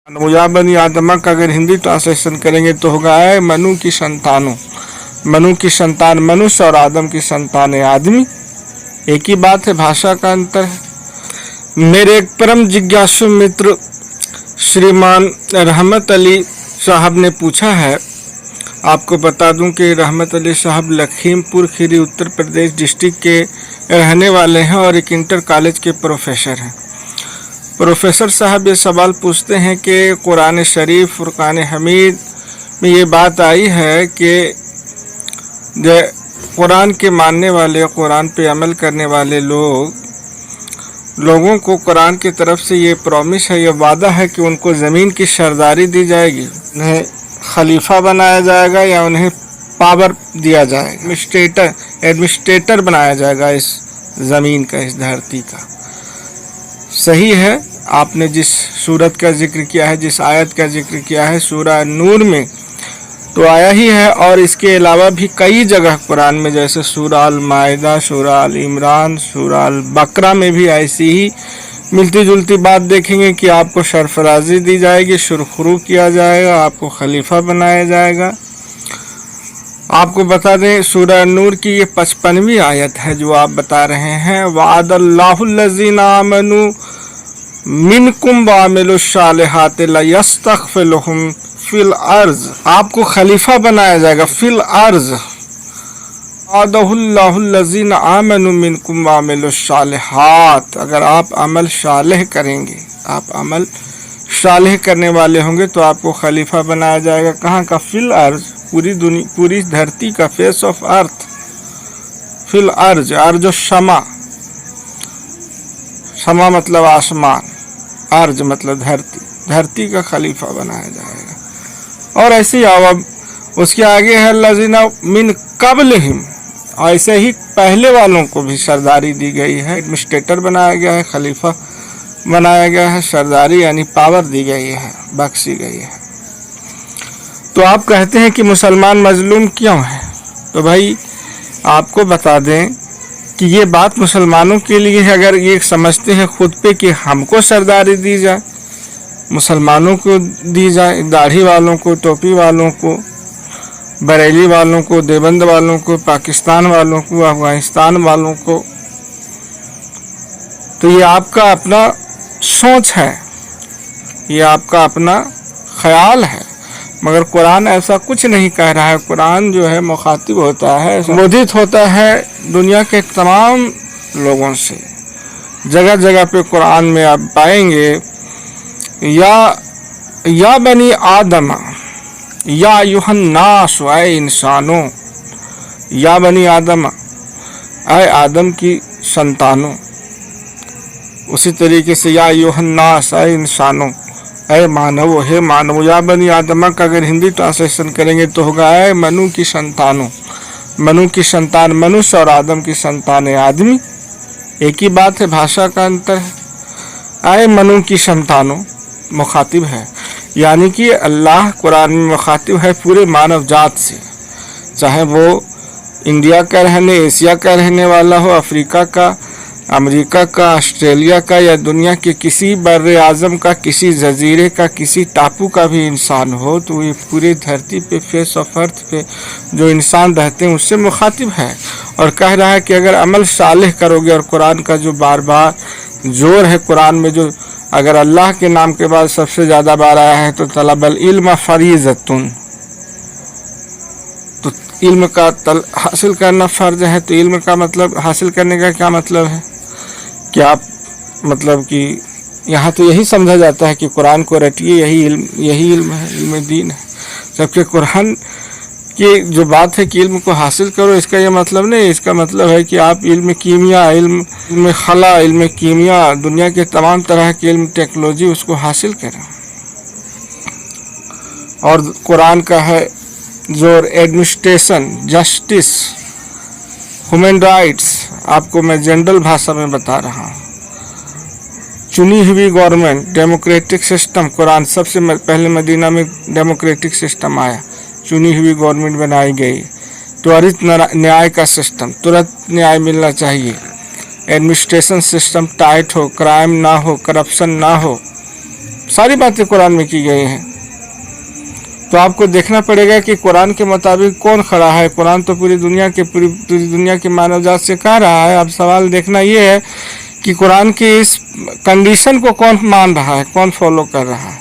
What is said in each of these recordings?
या बनी आदमा का अगर हिंदी ट्रांसलेशन करेंगे तो होगा है मनु की संतानों। मनु की संतान मनुष्य और आदम की संतान है आदमी। एक ही बात है, भाषा का अंतर है। मेरे एक परम जिज्ञासु मित्र श्रीमान रहमत अली साहब ने पूछा है। आपको बता दूं कि रहमत अली साहब लखीमपुर खीरी उत्तर प्रदेश डिस्ट्रिक्ट के रहने वाले हैं और एक इंटर कॉलेज के प्रोफेसर हैं। प्रोफेसर साहब ये सवाल पूछते हैं कि कुरान शरीफ फुरकान हमीद में ये बात आई है कि कुरान के मानने वाले, कुरान पे अमल करने वाले लोगों को कुरान की तरफ से ये प्रॉमिस है, ये वादा है कि उनको ज़मीन की सरदारी दी जाएगी, उन्हें खलीफा बनाया जाएगा या उन्हें पावर दिया जाएगा, एडमिनिस्ट्रेटर बनाया जाएगा इस ज़मीन का, इस धरती का। सही है, आपने जिस सूरत का जिक्र किया है, जिस आयत का जिक्र किया है सूरह नूर में तो आया ही है, और इसके अलावा भी कई जगह कुरान में, जैसे सूरह अल माइदा, सूरह अल इमरान, सूरह अल बकरा में भी ऐसी ही मिलती जुलती बात देखेंगे कि आपको सरफराजी दी जाएगी, सुरखरू किया जाएगा, आपको खलीफा बनाया जाएगा। आपको बता दें सूरह नूर की ये 55वीं आयत है जो आप बता रहे हैं, वअदल्लाहुल्लज़ीना आमनू मिनकुम वअमिलुस्सालिहाति लयस्तखलिफहुम फिल अर्ज़। आपको खलीफा बनाया जाएगा फिल अर्ज़। वअदल्लाहुल्लज़ीना आमनू मिनकुम वअमिलुस्सालिहात। अगर आप अमल सालेह करेंगे, आप अमल सालेह करने वाले होंगे तो आपको खलीफा बनाया जाएगा। कहाँ का? फिल अर्ज़, पूरी धरती का, फेस ऑफ अर्थ। फिल अर्ज, अर्ज शमा, शमा मतलब आसमान, अर्ज मतलब धरती, धरती का खलीफा बनाया जाएगा। और ऐसे ही अब उसके आगे है लज़ीना मिन क़ब्लिहिम, ऐसे ही पहले वालों को भी सरदारी दी गई है, एडमिनिस्ट्रेटर बनाया गया है, खलीफा बनाया गया है, सरदारी यानी पावर दी गई है, बख्शी गई है। तो आप कहते हैं कि मुसलमान मजलूम क्यों है? तो भाई आपको बता दें कि ये बात मुसलमानों के लिए है। अगर ये समझते हैं खुद पे कि हमको सरदारी दी जाए, मुसलमानों को दी जाए, दाढ़ी वालों को, टोपी वालों को, बरेली वालों को, देवबंद वालों को, पाकिस्तान वालों को, अफगानिस्तान वालों को, तो ये आपका अपना सोच है, ये आपका अपना ख्याल है, मगर कुरान ऐसा कुछ नहीं कह रहा है। कुरान जो है मुखातिब होता है, संबोधित होता है दुनिया के तमाम लोगों से। जगह जगह पे कुरान में आप पाएंगे या बनी आदम, या युहन्नास, ऐ इंसानों, या बनी आदम, ऐ आदम की संतानों। उसी तरीके से या युहन्नास, ऐ इंसानों, ऐ मानव, हे मानव। या बनी आदमा का अगर हिंदी ट्रांसलेशन करेंगे तो होगा है मनु की संतानों। मनु की संतान मनुष्य और आदम की संतान है आदमी। एक ही बात है, भाषा का अंतर है। ऐ मनु की संतानों मुखातिब है, यानी कि अल्लाह कुरान में मुखातिब है पूरे मानव जात से, चाहे वो इंडिया का रहने, एशिया का रहने वाला हो, अफ्रीका का, अमेरिका का, ऑस्ट्रेलिया का, या दुनिया के किसी बर्रे आज़म का, किसी जजीरे का, किसी टापू का भी इंसान हो, तो ये पूरी धरती पे, फेस ऑफ अर्थ पे जो इंसान रहते हैं उससे मुखातिब है। और कह रहा है कि अगर अमल सालेह करोगे, और कुरान का जो बार बार जोर है कुरान में, जो अगर अल्लाह के नाम के बाद सबसे ज़्यादा बार आया है तो तलबल इल्म फरीज़तुन, तो इल्म का हासिल करना फ़र्ज है। तो इल्म का मतलब, हासिल करने का क्या मतलब है कि आप, मतलब कि यहाँ तो यही समझा जाता है कि कुरान को रटिए, यही इल्म है, इल्म दीन है। जबकि कुरान की जो बात है कि इल्म को हासिल करो, इसका ये मतलब नहीं, इसका मतलब है कि आप इल्म कीमिया, इल्म खला, इल्म कीमिया, दुनिया के तमाम तरह के इल्म, टेक्नोलॉजी, उसको हासिल करें। और कुरान का है जोर एडमिनिस्ट्रेशन, जस्टिस, ह्यूमन राइट्स। आपको मैं जनरल भाषा में बता रहा हूँ। चुनी हुई गवर्नमेंट, डेमोक्रेटिक सिस्टम, कुरान सबसे पहले मदीना में डेमोक्रेटिक सिस्टम आया, चुनी हुई गवर्नमेंट बनाई गई। त्वरित न्याय का सिस्टम, तुरंत न्याय मिलना चाहिए। एडमिनिस्ट्रेशन सिस्टम टाइट हो, क्राइम ना हो, करप्शन ना हो, सारी बातें कुरान में की गई हैं। तो आपको देखना पड़ेगा कि कुरान के मुताबिक कौन खड़ा है। कुरान तो पूरी दुनिया की मानव जात से कह रहा है। अब सवाल देखना ये है कि कुरान की इस कंडीशन को कौन मान रहा है, कौन फॉलो कर रहा है।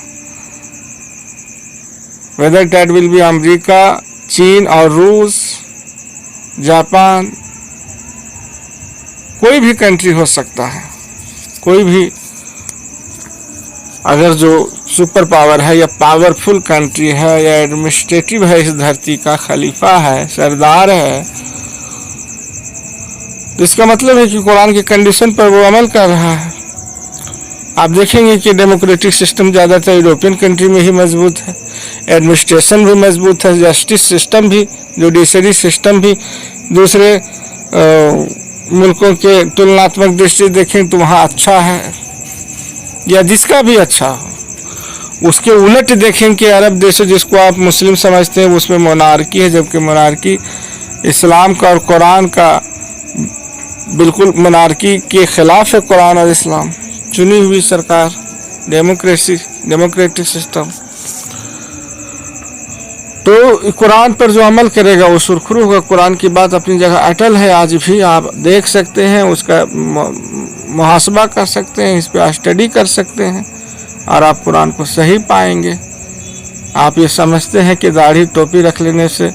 Whether that will be America, चीन और रूस, जापान, कोई भी कंट्री हो सकता है। कोई भी अगर जो सुपर पावर है या पावरफुल कंट्री है या एडमिनिस्ट्रेटिव है, इस धरती का खलीफा है, सरदार है, तो इसका मतलब है कि कुरान की कंडीशन पर वो अमल कर रहा है। आप देखेंगे कि डेमोक्रेटिक सिस्टम ज़्यादातर यूरोपियन कंट्री में ही मजबूत है, एडमिनिस्ट्रेशन भी मजबूत है, जस्टिस सिस्टम भी, जुडिशरी सिस्टम भी दूसरे मुल्कों के तुलनात्मक दृष्टि देखें तो वहाँ अच्छा है, या जिसका भी अच्छा हो। उसके उलट देखें कि अरब देशों जिसको आप मुस्लिम समझते हैं उसमें मोनार्की है, जबकि मोनार्की इस्लाम का और कुरान का बिल्कुल मोनार्की के खिलाफ है। कुरान और इस्लाम चुनी हुई सरकार, डेमोक्रेटिक सिस्टम। तो कुरान पर जो अमल करेगा वो सुरखरू होगा। कुरान की बात अपनी जगह अटल है, आज भी आप देख सकते हैं, उसका मुहासबा कर सकते हैं, इस पर स्टडी कर सकते हैं और आप कुरान को सही पाएंगे। आप ये समझते हैं कि दाढ़ी टोपी रख लेने से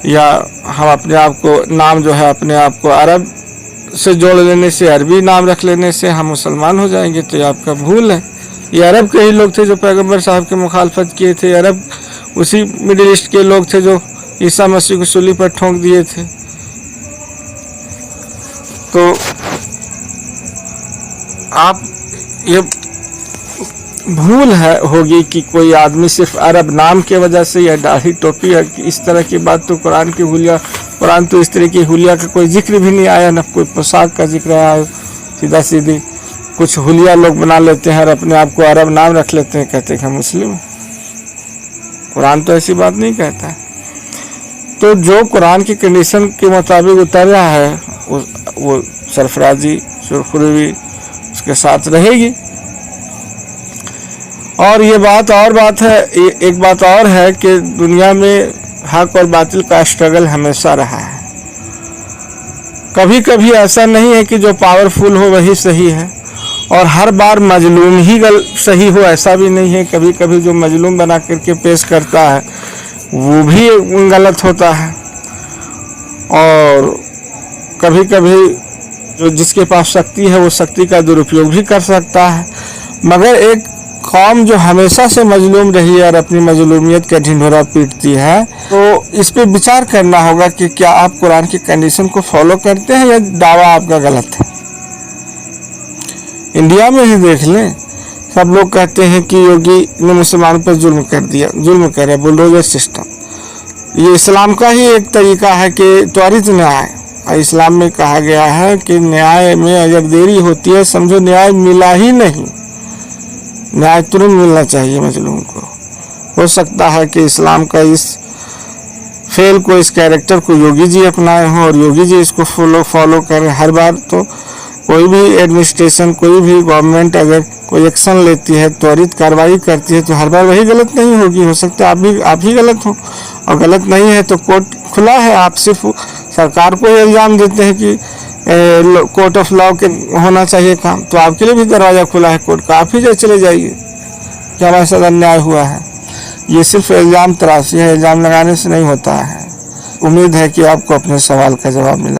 या हम अपने आप को नाम जो है अपने आप को अरब से जोड़ लेने से, अरबी नाम रख लेने से हम मुसलमान हो जाएंगे, तो ये आपका भूल है। ये अरब के ही लोग थे जो पैगंबर साहब की मुखालफत किए थे। अरब उसी मिडिल ईस्ट के लोग थे जो ईसा मसीह को सूली पर ठोंक दिए थे। तो आप ये भूल है होगी कि कोई आदमी सिर्फ अरब नाम के वजह से या दाढ़ी टोपी है, इस तरह की बात तो कुरान की हुलिया, कुरान तो इस तरह की हुलिया का कोई जिक्र भी नहीं आया, न कोई पोशाक का जिक्र आया। सीधा सीधी कुछ हुलिया लोग बना लेते हैं और अपने आप को अरब नाम रख लेते हैं, कहते हैं मुस्लिम। कुरान तो ऐसी बात नहीं कहता है। तो जो कुरान की कंडीशन के मुताबिक उतरा है वो सरफराजी सुरखरुवी उसके साथ रहेगी। और ये बात है, एक बात और है कि दुनिया में हक और बातिल का स्ट्रगल हमेशा रहा है। कभी कभी ऐसा नहीं है कि जो पावरफुल हो वही सही है, और हर बार मजलूम ही सही हो ऐसा भी नहीं है। कभी कभी जो मजलूम बना करके पेश करता है वो भी गलत होता है, और कभी कभी जो जिसके पास शक्ति है वो शक्ति का दुरुपयोग भी कर सकता है। मगर एक कौम जो हमेशा से मजलूम रही है और अपनी मजलूमियत का ढिंढोरा पीटती है, तो इस पे विचार करना होगा कि क्या आप कुरान की कंडीशन को फॉलो करते हैं या दावा आपका गलत है। इंडिया में ही देख लें, सब लोग कहते हैं कि योगी ने मुसलमानों पर जुल्म कर दिया, जुल्म करे, बुलडोजर सिस्टम। ये इस्लाम का ही एक तरीका है कि त्वरित न्याय। इस्लाम में कहा गया है कि न्याय में अगर देरी होती है समझो न्याय मिला ही नहीं, न्याय तुरंत मिलना चाहिए मजलूम को। हो सकता है कि इस्लाम का इस फेल को, इस कैरेक्टर को योगी जी अपनाए हों और योगी जी इसको फॉलो करें। हर बार तो कोई भी एडमिनिस्ट्रेशन, कोई भी गवर्नमेंट अगर कोई एक्शन लेती है, त्वरित कार्रवाई करती है, तो हर बार वही गलत नहीं होगी। हो सकता है आप ही गलत हो, और गलत नहीं है तो कोर्ट खुला है। आप सिर्फ सरकार को इल्ज़ाम देते हैं कि कोर्ट ऑफ लॉ के होना चाहिए काम, तो आपके लिए भी दरवाज़ा खुला है कोर्ट का, आप ही चले जाइए कि हमारे साथ अन्याय हुआ है। ये सिर्फ इल्ज़ाम तराशी है, इल्ज़ाम लगाने से नहीं होता है। उम्मीद है कि आपको अपने सवाल का जवाब मिला।